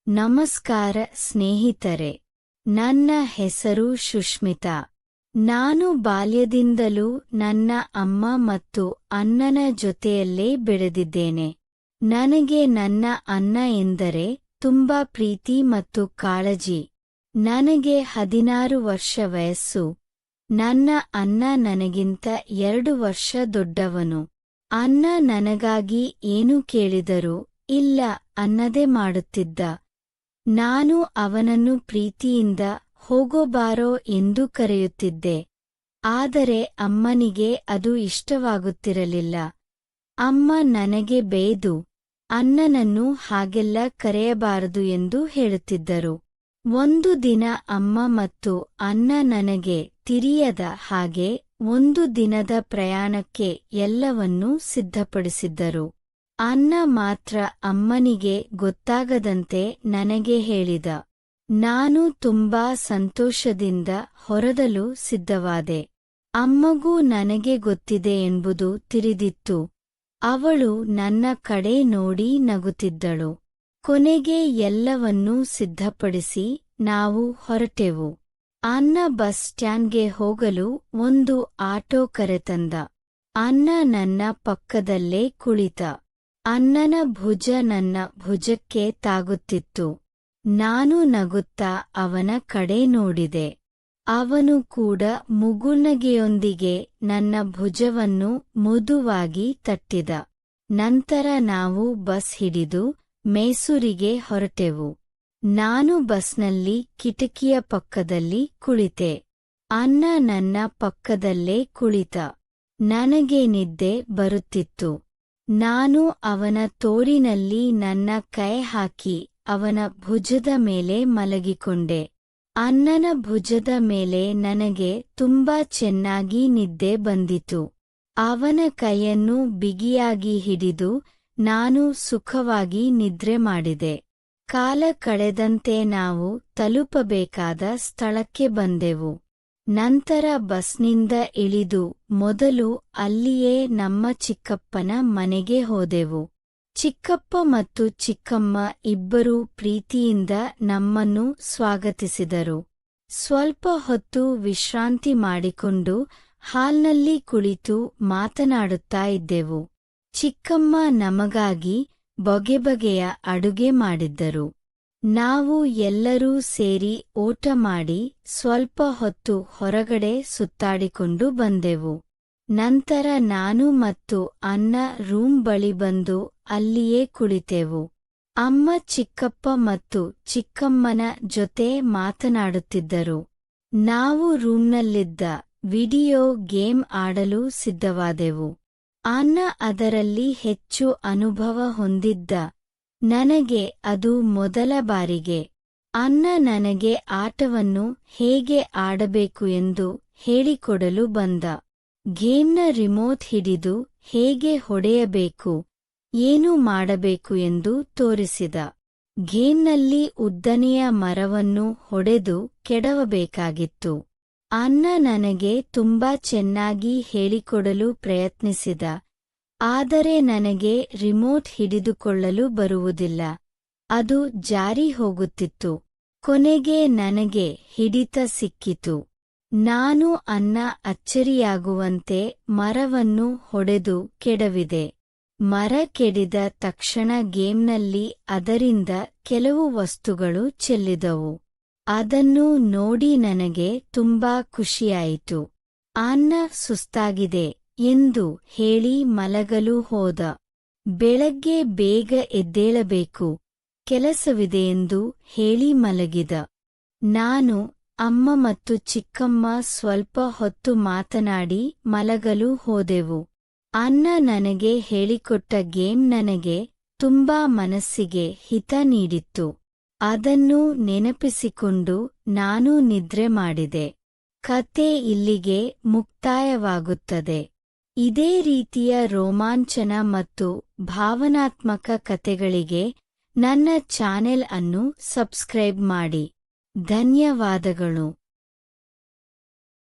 ನಮಸ್ಕಾರ ಸ್ನೇಹಿತರೆ, ನನ್ನ ಹೆಸರು ಸುಷ್ಮಿತಾ. ನಾನು ಬಾಲ್ಯದಿಂದಲೂ ನನ್ನ ಅಮ್ಮ ಮತ್ತು ಅಣ್ಣನ ಜೊತೆಯಲ್ಲೇ ಬೆಳೆದಿದ್ದೇನೆ. ನನಗೆ ನನ್ನ ಅಣ್ಣ ಎಂದರೆ ತುಂಬಾ ಪ್ರೀತಿ ಮತ್ತು ಕಾಳಜಿ. ನನಗೆ 16 ವರ್ಷ ವಯಸ್ಸು. ನನ್ನ ಅಣ್ಣ ನನಗಿಂತ 2 ವರ್ಷ ದೊಡ್ಡವನು. ಅಣ್ಣ ನನಗಾಗಿ ಏನು ಕೇಳಿದರೂ ಇಲ್ಲ ಅನ್ನದೇ ಮಾಡುತ್ತಿದ್ದ. ನಾನು ಅವನನ್ನು ಪ್ರೀತಿಯಿಂದ ಹೋಗೋ ಬಾರೋ ಎಂದು ಕರೆಯುತ್ತಿದ್ದೆ. ಆದರೆ ಅಮ್ಮನಿಗೆ ಅದು ಇಷ್ಟವಾಗುತ್ತಿರಲಿಲ್ಲ. ಅಮ್ಮ ನನಗೆ ಬೈದು ಅಣ್ಣನನ್ನು ಹಾಗೆಲ್ಲ ಕರೆಯಬಾರದು ಎಂದು ಹೇಳುತ್ತಿದ್ದರು. ಒಂದು ದಿನ ಅಮ್ಮ ಮತ್ತು ಅಣ್ಣ ನನಗೆ ತಿರಿಯದ ಹಾಗೆ ಒಂದು ದಿನದ ಪ್ರಯಾಣಕ್ಕೆ ಎಲ್ಲವನ್ನೂ ಸಿದ್ಧಪಡಿಸಿದ್ದರು. ಅಣ್ಣ ಮಾತ್ರ ಅಮ್ಮನಿಗೆ ಗೊತ್ತಾಗದಂತೆ ನನಗೆ ಹೇಳಿದ. ನಾನು ತುಂಬಾ ಸಂತೋಷದಿಂದ ಹೊರಡಲು ಸಿದ್ಧವಾದೆ. ಅಮ್ಮಗೂ ನನಗೆ ಗೊತ್ತಿದೆ ಎಂಬುದು ತಿಳಿದಿತ್ತು. ಅವಳು ನನ್ನ ಕಡೆ ನೋಡಿ ನಗುತ್ತಿದ್ದಳು. ಕೊನೆಗೆ ಎಲ್ಲವನ್ನೂ ಸಿದ್ಧಪಡಿಸಿ ನಾವು ಹೊರಟೆವು. ಅಣ್ಣ ಬಸ್ ಸ್ಟ್ಯಾಂಡ್ಗೆ ಹೋಗಲು ಒಂದು ಆಟೋ ಕರೆತಂದ. ಅಣ್ಣ ನನ್ನ ಪಕ್ಕದಲ್ಲೇ ಕುಳಿತ. ಅಣ್ಣನ ಭುಜ ನನ್ನ ಭುಜಕ್ಕೆ ತಾಗುತ್ತಿತ್ತು. ನಾನು ನಗುತ್ತಾ ಅವನ ಕಡೆ ನೋಡಿದೆ. ಅವನು ಕೂಡ ಮುಗುಳ್ನಗೆಯೊಂದಿಗೆ ನನ್ನ ಭುಜವನ್ನು ಮೃದುವಾಗಿ ತಟ್ಟಿದ. ನಂತರ ನಾವು ಬಸ್ ಹಿಡಿದು ಮೈಸೂರಿಗೆ ಹೊರಟೆವು. ನಾನು ಬಸ್ನಲ್ಲಿ ಕಿಟಕಿಯ ಪಕ್ಕದಲ್ಲಿ ಕುಳಿತೆ. ಅಣ್ಣ ನನ್ನ ಪಕ್ಕದಲ್ಲೇ ಕುಳಿತ. ನನಗೆ ನಿದ್ದೆ ಬರುತ್ತಿತ್ತು. ನಾನು ಅವನ ತೋಳಿನಲ್ಲಿ ನನ್ನ ಕೈ ಹಾಕಿ ಅವನ ಭುಜದ ಮೇಲೆ ಮಲಗಿಕೊಂಡೆ. ಅಣ್ಣನ ಭುಜದ ಮೇಲೆ ನನಗೆ ತುಂಬಾ ಚೆನ್ನಾಗಿ ನಿದ್ದೆ ಬಂದಿತು. ಅವನ ಕೈಯನ್ನು ಬಿಗಿಯಾಗಿ ಹಿಡಿದು ನಾನು ಸುಖವಾಗಿ ನಿದ್ರೆ ಮಾಡಿದೆ. ಕಾಲ ಕಳೆದಂತೆ ನಾವು ತಲುಪಬೇಕಾದ ಸ್ಥಳಕ್ಕೆ ಬಂದೆವು. ನಂತರ ಬಸ್ನಿಂದ ಇಳಿದು ಮೊದಲು ಅಲ್ಲಿಯೇ ನಮ್ಮ ಚಿಕ್ಕಪ್ಪನ ಮನೆಗೆ ಹೋದೆವು. ಚಿಕ್ಕಪ್ಪ ಮತ್ತು ಚಿಕ್ಕಮ್ಮ ಇಬ್ಬರೂ ಪ್ರೀತಿಯಿಂದ ನಮ್ಮನ್ನು ಸ್ವಾಗತಿಸಿದರು. ಸ್ವಲ್ಪ ಹೊತ್ತು ವಿಶ್ರಾಂತಿ ಮಾಡಿಕೊಂಡು ಹಾಲ್ನಲ್ಲಿ ಕುಳಿತು ಮಾತನಾಡುತ್ತಾ ಇದ್ದೆವು. ಚಿಕ್ಕಮ್ಮ ನಮಗಾಗಿ ಬಗೆಬಗೆಯ ಅಡುಗೆ ಮಾಡಿದ್ದರು. ನಾವು ಎಲ್ಲರೂ ಸೇರಿ ಊಟ ಮಾಡಿ ಸ್ವಲ್ಪ ಹೊತ್ತು ಹೊರಗಡೆ ಸುತ್ತಾಡಿಕೊಂಡು ಬಂದೆವು. ನಂತರ ನಾನು ಮತ್ತು ಅಣ್ಣ ರೂಮ್ ಬಳಿ ಬಂದು ಅಲ್ಲಿಯೇ ಕುಳಿತೆವು. ಅಮ್ಮ ಚಿಕ್ಕಪ್ಪ ಮತ್ತು ಚಿಕ್ಕಮ್ಮನ ಜೊತೆ ಮಾತನಾಡುತ್ತಿದ್ದರು. ನಾವು ರೂಮ್ನಲ್ಲಿದ್ದ ವಿಡಿಯೋ ಗೇಮ್ ಆಡಲು ಸಿದ್ಧವಾದೆವು. ಅಣ್ಣ ಅದರಲ್ಲಿ ಹೆಚ್ಚು ಅನುಭವ ಹೊಂದಿದ್ದ. ನನಗೆ ಅದು ಮೊದಲ ಬಾರಿಗೆ. ಅಣ್ಣ ನನಗೆ ಆಟವನ್ನು ಹೇಗೆ ಆಡಬೇಕು ಎಂದು ಹೇಳಿಕೊಡಲು ಬಂದ. ಗೇಮ್ನ ರಿಮೋಟ್ ಹಿಡಿದು ಹೇಗೆ ಹೊಡೆಯಬೇಕು, ಏನು ಮಾಡಬೇಕು ಎಂದು ತೋರಿಸಿದ. ಗೇಮ್ನಲ್ಲಿ ಉದ್ದನೆಯ ಮರವನ್ನು ಹೊಡೆದು ಕೆಡವಬೇಕಾಗಿತ್ತು. ಅಣ್ಣ ನನಗೆ ತುಂಬಾ ಚೆನ್ನಾಗಿ ಹೇಳಿಕೊಡಲು ಪ್ರಯತ್ನಿಸಿದ. ಆದರೆ ನನಗೆ ರಿಮೋಟ್ ಹಿಡಿದುಕೊಳ್ಳಲು ಬರುವುದಿಲ್ಲ. ಅದು ಜಾರಿ ಹೋಗುತ್ತಿತ್ತು. ಕೊನೆಗೆ ನನಗೆ ಹಿಡಿತ ಸಿಕ್ಕಿತು. ನಾನು ಅಣ್ಣ ಅಚ್ಚರಿಯಾಗುವಂತೆ ಮರವನ್ನು ಹೊಡೆದು ಕೆಡವಿದೆ. ಮರ ಕೆಡಿದ ತಕ್ಷಣ ಗೇಮ್ನಲ್ಲಿ ಅದರಿಂದ ಕೆಲವು ವಸ್ತುಗಳು ಚೆಲ್ಲಿದವು. ಅದನ್ನು ನೋಡಿ ನನಗೆ ತುಂಬಾ ಖುಷಿಯಾಯಿತು. ಅಣ್ಣ ಸುಸ್ತಾಗಿದೆ ಎಂದು ಹೇಳಿ ಮಲಗಲು ಹೋದ. ಬೆಳಗ್ಗೆ ಬೇಗ ಎದ್ದೇಳಬೇಕು, ಕೆಲಸವಿದೆ ಎಂದು ಹೇಳಿ ಮಲಗಿದ. ನಾನು, ಅಮ್ಮ ಮತ್ತು ಚಿಕ್ಕಮ್ಮ ಸ್ವಲ್ಪ ಹೊತ್ತು ಮಾತನಾಡಿ ಮಲಗಲು ಹೋದೆವು. ಅಣ್ಣ ನನಗೆ ಹೇಳಿಕೊಟ್ಟ ಗೇಮ್ ನನಗೆ ತುಂಬಾ ಮನಸ್ಸಿಗೆ ಹಿತ ನೀಡಿತ್ತು. ಅದನ್ನು ನೆನಪಿಸಿಕೊಂಡು ನಾನು ನಿದ್ರೆ ಮಾಡಿದೆ. ಕತೆ ಇಲ್ಲಿಗೆ ಮುಕ್ತಾಯವಾಗುತ್ತದೆ. ಇದೇ ರೀತಿಯ ರೋಮಾಂಚನ ಮತ್ತು ಭಾವನಾತ್ಮಕ ಕತೆಗಳಿಗೆ ನನ್ನ ಚಾನೆಲ್ ಅನ್ನು ಸಬ್ಸ್ಕ್ರೈಬ್ ಮಾಡಿ. ಧನ್ಯವಾದಗಳು.